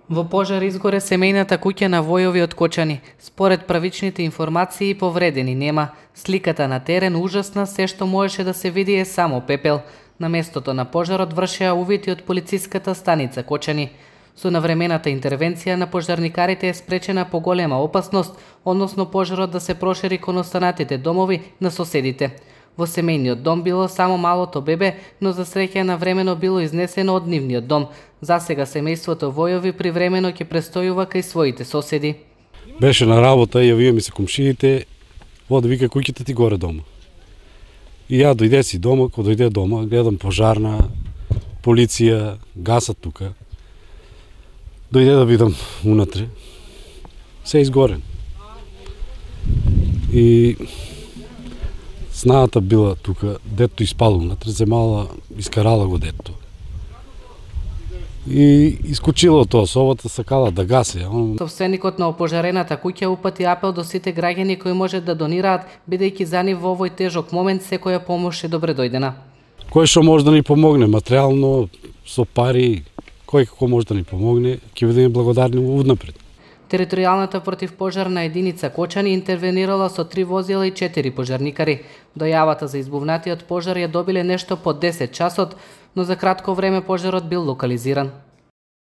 Во пожар изгоре семејната куќа на Војови од Кочани. Според првичните информации, повредени нема. Сликата на терен ужасна, се што можеше да се види е само пепел. На местото на пожарот вршеа увити од полициската станица Кочани. Со навремената интервенција на пожарникарите е спречена поголема опасност, односно пожарот да се прошири кон останатите домови на соседите. Во семејниот дом било само малото бебе, но за среќа навремено било изнесено од нивниот дом. Засега семејството Војови привремено ќе престојува кај своите соседи. Беше на работа, јавија ми се комшиите, вода вика куќата ти горе дома. И ја дојде си дома, кога дојде дома, гледам пожарна, полиција, гасат тука. Дојде да видам унатре, се изгорен. И снаата била тука, дето испало унатре, земала, искарала го дето. И искочила од тоа собата, сакала да гасе. Собственикот на опожарената куќа упати апел до сите граѓани кои можат да донираат, бидејќи за нив во овој тежок момент секоја помош е добре дојдена. Кој што може да ни помогне материјално, со пари, кој како може да ни помогне, ќе бидеме благодарни однапред. Територијалната противпожарна единица Кочани интервенирала со 3 возила и 4 пожарникари. Дојавата за избувнатиот пожар ја добиле нешто по 10 часот, но за кратко време пожарот бил локализиран.